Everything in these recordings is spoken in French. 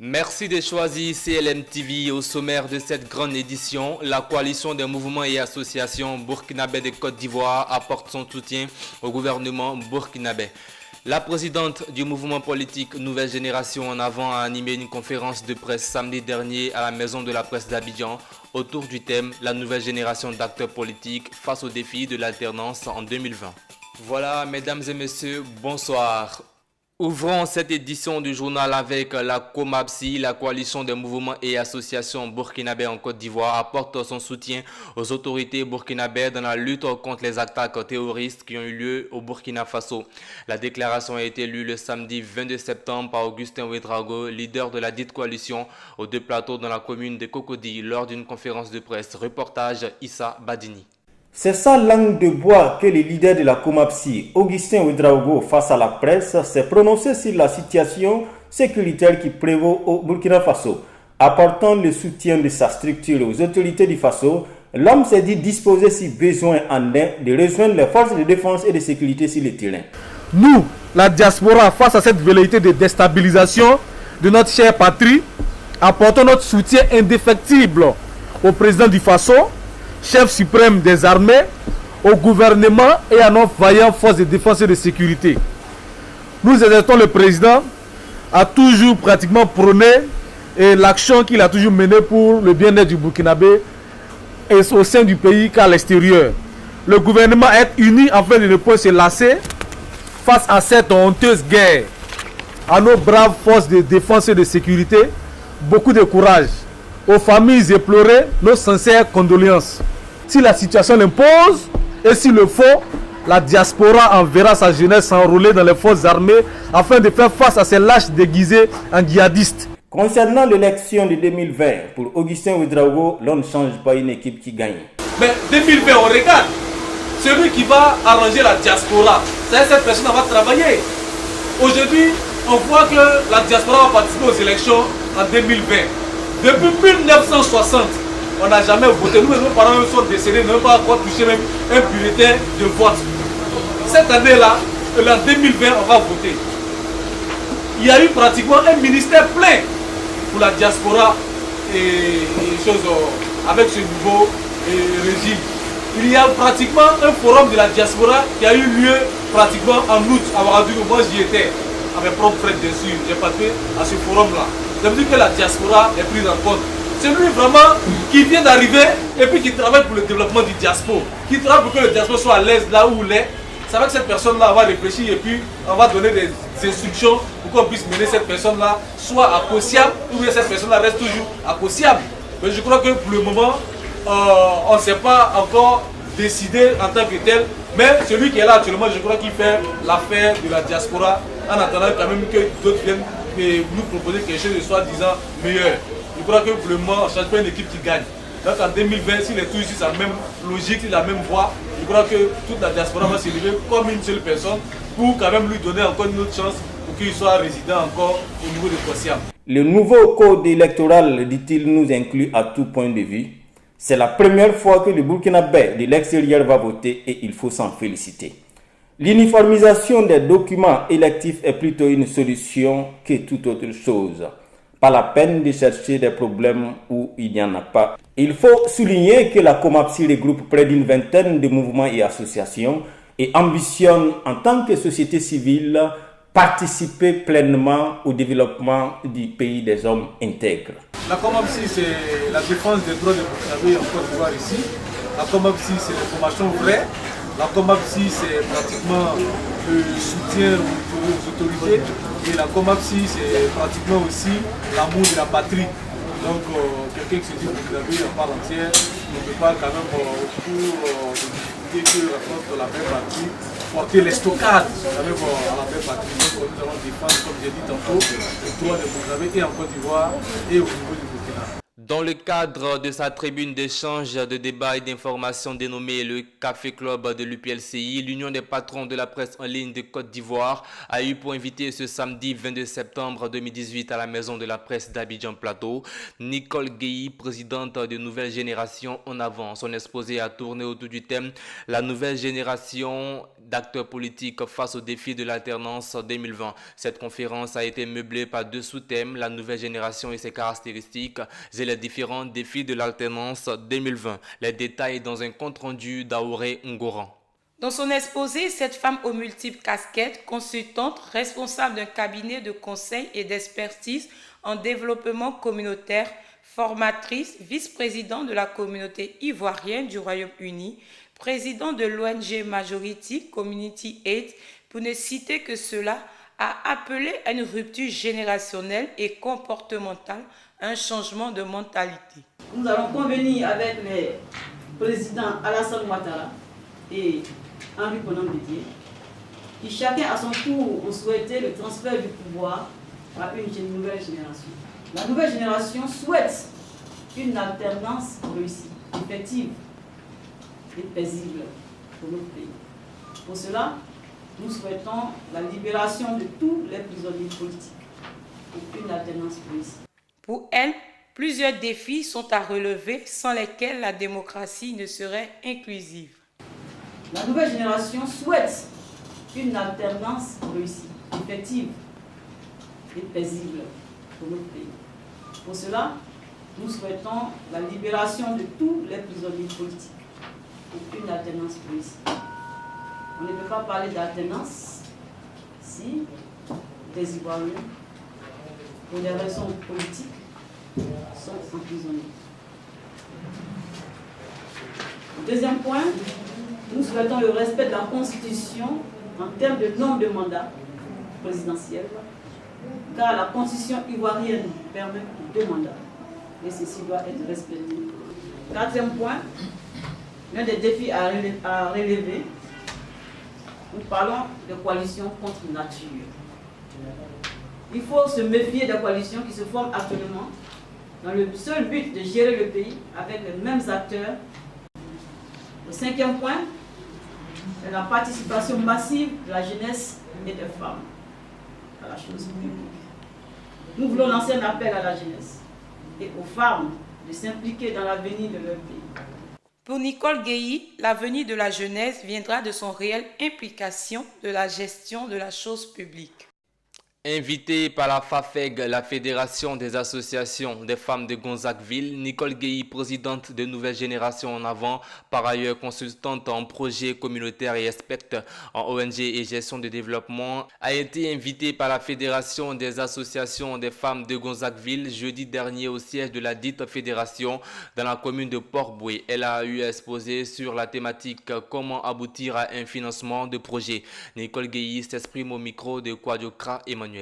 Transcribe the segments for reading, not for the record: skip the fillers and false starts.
Merci de choisir CLM TV. Au sommaire de cette grande édition, la coalition des mouvements et associations burkinabè de Côte d'Ivoire apporte son soutien au gouvernement burkinabè. La présidente du mouvement politique Nouvelle Génération en avant a animé une conférence de presse samedi dernier à la maison de la presse d'Abidjan autour du thème « La nouvelle génération d'acteurs politiques face aux défis de l'alternance en 2020 ». Voilà, mesdames et messieurs, bonsoir. Ouvrons cette édition du journal avec la COMAPSI, la coalition des mouvements et associations burkinabè en Côte d'Ivoire apporte son soutien aux autorités burkinabè dans la lutte contre les attaques terroristes qui ont eu lieu au Burkina Faso. La déclaration a été lue le samedi 22 septembre par Augustin Ouedraogo, leader de la dite coalition, aux deux plateaux dans la commune de Cocody lors d'une conférence de presse. Reportage Issa Badini. C'est sans langue de bois que le leader de la COMAPSI, Augustin Ouedraogo, face à la presse, s'est prononcé sur la situation sécuritaire qui prévaut au Burkina Faso. Apportant le soutien de sa structure aux autorités du Faso, l'homme s'est dit disposé si besoin en est de rejoindre les forces de défense et de sécurité sur le terrain. Nous, la diaspora, face à cette velléité de déstabilisation de notre chère patrie, apportons notre soutien indéfectible au président du Faso, chef suprême des armées, au gouvernement et à nos vaillantes forces de défense et de sécurité. Nous exhortons le président à toujours pratiquement prôner l'action qu'il a toujours menée pour le bien-être du Burkinabé et au sein du pays qu'à l'extérieur. Le gouvernement est uni afin de ne pas se lasser face à cette honteuse guerre. À nos braves forces de défense et de sécurité, beaucoup de courage. Aux familles éplorées, nos sincères condoléances. Si la situation l'impose et s'il le faut, la diaspora enverra sa jeunesse s'enrôler dans les forces armées afin de faire face à ces lâches déguisés en djihadistes. Concernant l'élection de 2020, pour Augustin Ouedraogo, l'on ne change pas une équipe qui gagne. Mais 2020, on regarde. Celui qui va arranger la diaspora, c'est cette personne qui va travailler. Aujourd'hui, on voit que la diaspora va participer aux élections en 2020. Depuis 1960, on n'a jamais voté. Nous, nos parents sont décédés, nous n'avons pas encore touché même un bulletin de vote. Cette année-là, en 2020, on va voter. Il y a eu pratiquement un ministère plein pour la diaspora et choses avec ce nouveau régime. Il y a pratiquement un forum de la diaspora qui a eu lieu pratiquement en août à Ouagadougou. Moi, j'y étais, à mes propres frais dessus. J'ai participé à ce forum-là. Ça veut dire que la diaspora est prise en compte. C'est lui vraiment qui vient d'arriver et puis qui travaille pour le développement du diaspora, qui travaille pour que le diaspora soit à l'aise là où il est. C'est vrai que cette personne-là va réfléchir et puis on va donner des instructions pour qu'on puisse mener cette personne-là soit à Kosiam ou bien cette personne-là reste toujours à Kosiam. Mais je crois que pour le moment, on ne s'est pas encore décidé en tant que tel. Mais celui qui est là actuellement, je crois qu'il fait l'affaire de la diaspora en attendant quand même que d'autres viennent nous proposer quelque chose de soi-disant meilleur. Je crois que pour le moment, on ne change pas une équipe qui gagne. Donc en 2020, s'il est toujours sur sa même logique, sur la même voie, je crois que toute la diaspora va s'élever comme une seule personne pour quand même lui donner encore une autre chance pour qu'il soit résident encore au niveau de Kosiam. Le nouveau code électoral, dit-il, nous inclut à tout point de vue. C'est la première fois que le Burkinabè de l'extérieur va voter et il faut s'en féliciter. L'uniformisation des documents électifs est plutôt une solution que toute autre chose. Pas la peine de chercher des problèmes où il n'y en a pas. Il faut souligner que la COMAPSI regroupe près d'une vingtaine de mouvements et associations et ambitionne en tant que société civile participer pleinement au développement du pays des hommes intègres. La COMAPSI, c'est la défense des droits des Burkinabés en Côte d'Ivoire ici. La COMAPSI, c'est l'information vraie. La COMAPSI, c'est pratiquement le soutien aux autorités. Et la COMAPSI, c'est pratiquement aussi l'amour de la patrie. Donc, quelqu'un qui se dit burkinabé en part entière, on ne peut pas quand même, pour des difficultés que rencontre la même patrie, porter les stockades quand même à la même patrie. Donc, nous allons défendre, comme j'ai dit tantôt, les droits des Burkinabés et en Côte d'Ivoire et au niveau du Burkina. Dans le cadre de sa tribune d'échange, de débat et d'information dénommée le Café Club de l'UPLCI, l'Union des patrons de la presse en ligne de Côte d'Ivoire a eu pour invité ce samedi 22 septembre 2018 à la maison de la presse d'Abidjan Plateau, Nicole Guéhi, présidente de Nouvelle Génération en avant. Son exposé a tourné autour du thème « La nouvelle génération d'acteurs politiques face aux défis de l'alternance 2020. Cette conférence a été meublée par 2 sous-thèmes, la nouvelle génération et ses caractéristiques et les différents défis de l'alternance 2020. Les détails dans un compte-rendu d'Aouré Ngoran. Dans son exposé, cette femme aux multiples casquettes, consultante, responsable d'un cabinet de conseil et d'expertise en développement communautaire, formatrice, vice-présidente de la communauté ivoirienne du Royaume-Uni, président de l'ONG Majority Community Aid, pour ne citer que cela, a appelé à une rupture générationnelle et comportementale, un changement de mentalité. Nous allons convenir avec les présidents Alassane Ouattara et Henri Konan Bédié, qui chacun à son tour ont souhaité le transfert du pouvoir à une nouvelle génération. La nouvelle génération souhaite une alternance réussie, effective et paisible pour notre pays. Pour cela, nous souhaitons la libération de tous les prisonniers politiques et une alternance réussie. Pour elle, plusieurs défis sont à relever sans lesquels la démocratie ne serait inclusive. La nouvelle génération souhaite une alternance réussie, effective et paisible pour notre pays. Pour cela, nous souhaitons la libération de tous les prisonniers politiques et une alternance réussie. On ne peut pas parler d'alternance si des Ivoiriens, pour des raisons politiques, sont emprisonnés. Deuxième point, nous souhaitons le respect de la Constitution en termes de nombre de mandats présidentiels, car la Constitution ivoirienne permet 2 mandats et ceci doit être respecté. Quatrième point, l'un des défis à relever, nous parlons de coalitions contre nature. Il faut se méfier des coalitions qui se forment actuellement dans le seul but de gérer le pays avec les mêmes acteurs. Le 5e point, c'est la participation massive de la jeunesse et des femmes à la chose publique. Nous voulons lancer un appel à la jeunesse et aux femmes de s'impliquer dans l'avenir de leur pays. Pour Nicole Guéhi, l'avenir de la jeunesse viendra de son réelle implication de la gestion de la chose publique. Invitée par la FAFEG, la Fédération des associations des femmes de Gonzagueville, Nicole Guéhi, présidente de Nouvelle Génération en Avant, par ailleurs consultante en projets communautaires et experte en ONG et gestion de développement, a été invitée par la Fédération des associations des femmes de Gonzagueville jeudi dernier au siège de la dite fédération dans la commune de Port-Boué. Elle a eu exposé sur la thématique « Comment aboutir à un financement de projet ». Nicole Guéhi s'exprime au micro de Kouadiokra Emmanuel.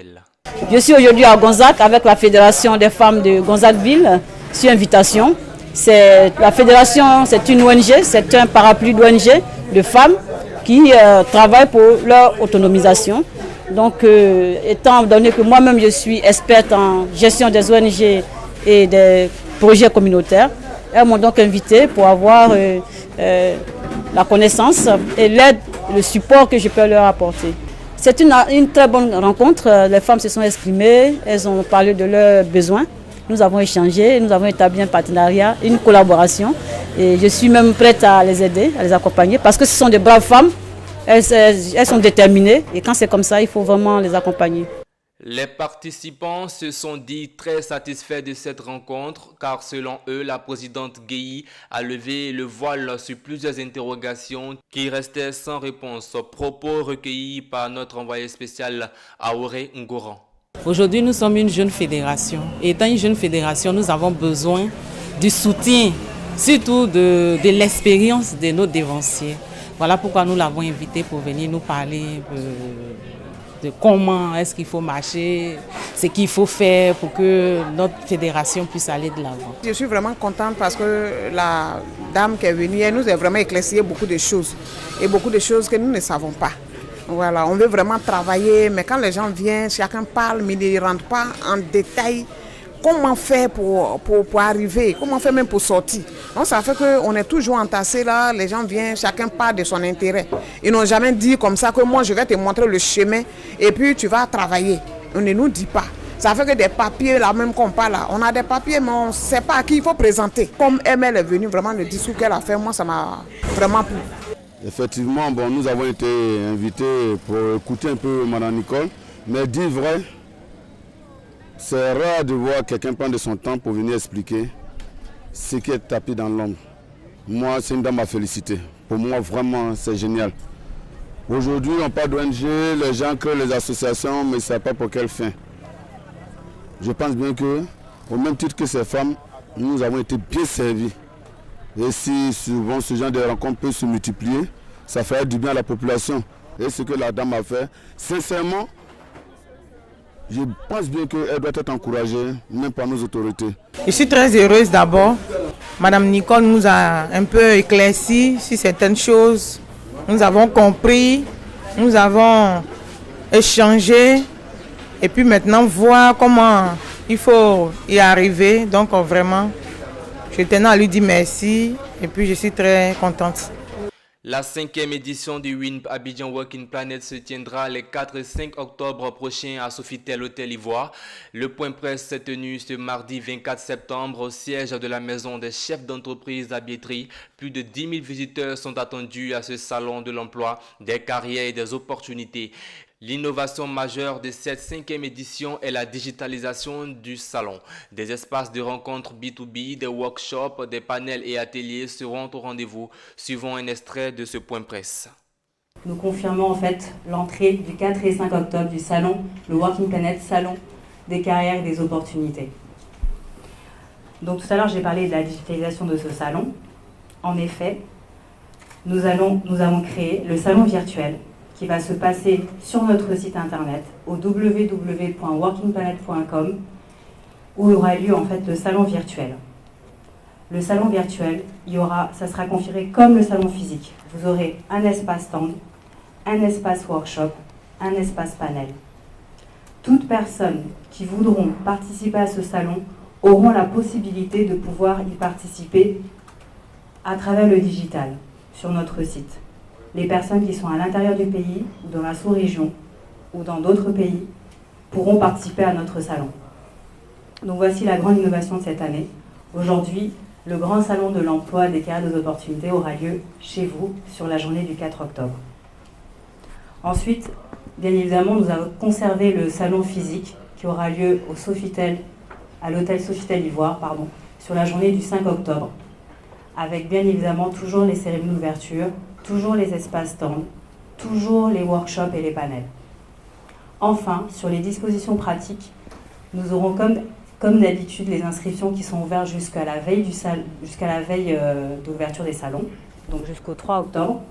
Je suis aujourd'hui à Gonzague avec la Fédération des femmes de Gonzagueville sur invitation. La fédération, c'est une ONG, c'est un parapluie d'ONG de femmes qui travaillent pour leur autonomisation. Donc, étant donné que moi-même je suis experte en gestion des ONG et des projets communautaires, elles m'ont donc invitée pour avoir la connaissance et l'aide, le support que je peux leur apporter. C'est une très bonne rencontre. Les femmes se sont exprimées, elles ont parlé de leurs besoins. Nous avons échangé, nous avons établi un partenariat, une collaboration. Et je suis même prête à les aider, à les accompagner, parce que ce sont des braves femmes, elles sont déterminées. Et quand c'est comme ça, il faut vraiment les accompagner. Les participants se sont dit très satisfaits de cette rencontre car selon eux, la présidente Guéhi a levé le voile sur plusieurs interrogations qui restaient sans réponse. Propos recueillis par notre envoyé spécial Aouré Ngoran. Aujourd'hui, nous sommes une jeune fédération. Et étant une jeune fédération, nous avons besoin du soutien, surtout de l'expérience de nos dévanciers. Voilà pourquoi nous l'avons invité pour venir nous parler de comment est-ce qu'il faut marcher, ce qu'il faut faire pour que notre fédération puisse aller de l'avant. Je suis vraiment contente parce que la dame qui est venue, elle nous a vraiment éclairci beaucoup de choses et beaucoup de choses que nous ne savons pas. Voilà, on veut vraiment travailler, mais quand les gens viennent, chacun parle, mais ils ne rentrent pas en détail. Comment faire pour arriver, comment faire même pour sortir. Donc ça fait qu'on est toujours entassés là, les gens viennent, chacun parle de son intérêt. Ils n'ont jamais dit comme ça que moi je vais te montrer le chemin et puis tu vas travailler. On ne nous dit pas. Ça fait que des papiers là même qu'on parle là, on a des papiers mais on ne sait pas à qui il faut présenter. Comme elle est venue, vraiment le discours qu'elle a fait, moi ça m'a vraiment plu. Effectivement, bon, nous avons été invités pour écouter un peu Mme Nicole, mais dire vrai, c'est rare de voir quelqu'un prendre de son temps pour venir expliquer ce qui est tapis dans l'ombre. Moi, c'est une dame à féliciter. Pour moi, vraiment, c'est génial. Aujourd'hui, on parle d'ONG, les gens créent les associations, mais ils ne savent pas pour quelle fin. Je pense bien que, au même titre que ces femmes, nous avons été bien servis. Et si souvent ce genre de rencontres peut se multiplier, ça ferait du bien à la population. Et ce que la dame a fait, sincèrement, je pense bien qu'elle doit être encouragée, même par nos autorités. Je suis très heureuse d'abord. Madame Nicole nous a un peu éclairci sur certaines choses. Nous avons compris, nous avons échangé. Et puis maintenant, voir comment il faut y arriver. Donc vraiment, je tenais à lui dire merci et puis je suis très contente. La 5e édition du WINP Abidjan Walking Planet se tiendra les 4 et 5 octobre prochains à Sofitel Hôtel Ivoire. Le point presse s'est tenu ce mardi 24 septembre au siège de la maison des chefs d'entreprise à Biétry. Plus de 10 000 visiteurs sont attendus à ce salon de l'emploi, des carrières et des opportunités. L'innovation majeure de cette 5e édition est la digitalisation du salon. Des espaces de rencontres B2B, des workshops, des panels et ateliers seront au rendez-vous. Suivons un extrait de ce point presse. Nous confirmons en fait l'entrée du 4 et 5 octobre du salon, le Working Planet Salon des carrières et des opportunités. Donc tout à l'heure j'ai parlé de la digitalisation de ce salon. En effet, nous avons créé le salon virtuel qui va se passer sur notre site internet au www.workingplanet.com où aura lieu en fait le salon virtuel. Le salon virtuel, ça sera configuré comme le salon physique. Vous aurez un espace stand, un espace workshop, un espace panel. Toutes personnes qui voudront participer à ce salon auront la possibilité de pouvoir y participer à travers le digital sur notre site. Les personnes qui sont à l'intérieur du pays, ou dans la sous-région, ou dans d'autres pays, pourront participer à notre salon. Donc voici la grande innovation de cette année. Aujourd'hui, le grand salon de l'emploi des carrières des opportunités aura lieu chez vous sur la journée du 4 octobre. Ensuite, bien évidemment, nous avons conservé le salon physique qui aura lieu au Sofitel, à l'hôtel Sofitel Ivoire, sur la journée du 5 octobre, avec bien évidemment toujours les cérémonies d'ouverture, toujours les espaces stands, toujours les workshops et les panels. Enfin, sur les dispositions pratiques, nous aurons comme d'habitude les inscriptions qui sont ouvertes jusqu'à la veille d'ouverture des salons, donc jusqu'au 3 octobre.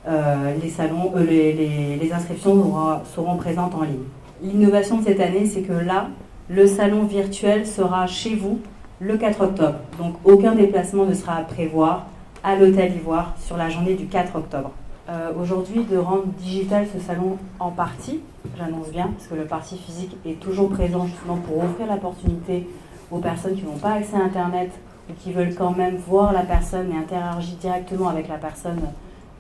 Les inscriptions seront présentes en ligne. L'innovation de cette année, c'est que là, le salon virtuel sera chez vous le 4 octobre. Donc aucun déplacement ne sera à prévoir à l'Hôtel Ivoire sur la journée du 4 octobre. Aujourd'hui, de rendre digital ce salon en partie, j'annonce bien, parce que le parti physique est toujours présent justement pour offrir l'opportunité aux personnes qui n'ont pas accès à Internet ou qui veulent quand même voir la personne et interagir directement avec la personne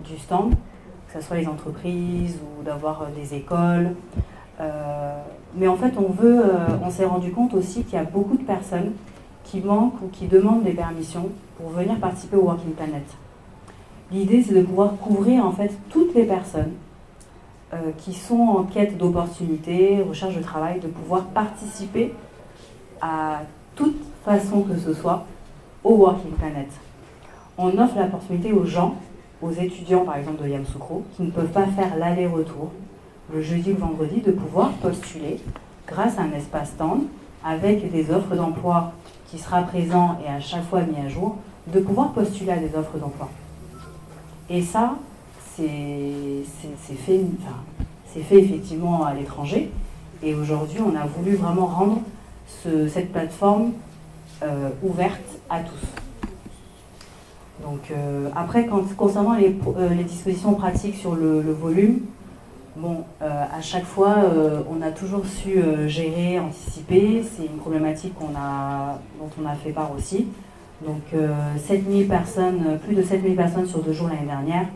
du stand, que ce soit les entreprises ou d'avoir des écoles. Mais en fait, on s'est rendu compte aussi qu'il y a beaucoup de personnes qui manquent ou qui demandent des permissions pour venir participer au Working Planet. L'idée, c'est de pouvoir couvrir en fait toutes les personnes qui sont en quête d'opportunités, recherche de travail, de pouvoir participer à toute façon que ce soit au Working Planet. On offre l'opportunité aux gens, aux étudiants par exemple de Yamoussoukro, qui ne peuvent pas faire l'aller-retour le jeudi ou le vendredi, de pouvoir postuler grâce à un espace stand avec des offres d'emploi qui sera présent et à chaque fois mis à jour, de pouvoir postuler à des offres d'emploi. Et ça, c'est fait effectivement à l'étranger. Et aujourd'hui, on a voulu vraiment rendre cette plateforme ouverte à tous. Donc après, concernant les dispositions pratiques sur le volume, à chaque fois, on a toujours su gérer, anticiper. C'est une problématique dont on a fait part aussi. Donc 7 000 personnes, plus de 7 000 personnes sur 2 jours l'année dernière.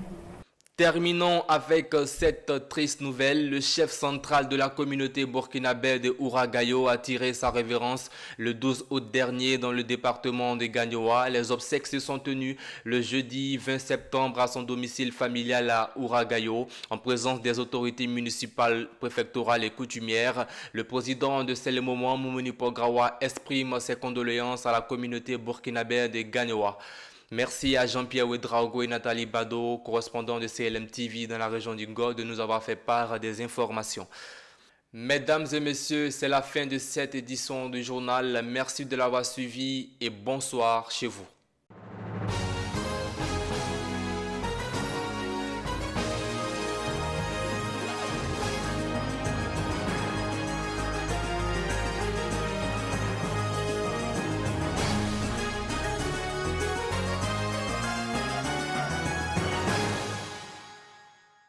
Terminons avec cette triste nouvelle. Le chef central de la communauté burkinabé de Ouragayo a tiré sa révérence le 12 août dernier dans le département de Gagnoa. Les obsèques se sont tenues le jeudi 20 septembre à son domicile familial à Ouragayo, en présence des autorités municipales, préfectorales et coutumières. Le président de ce moment, Moumouni Pograwa, exprime ses condoléances à la communauté burkinabé de Gagnoa. Merci à Jean-Pierre Ouedraogo et Nathalie Bado, correspondants de CLM TV dans la région du Ngor, de nous avoir fait part des informations. Mesdames et messieurs, c'est la fin de cette édition du journal. Merci de l'avoir suivi et bonsoir chez vous.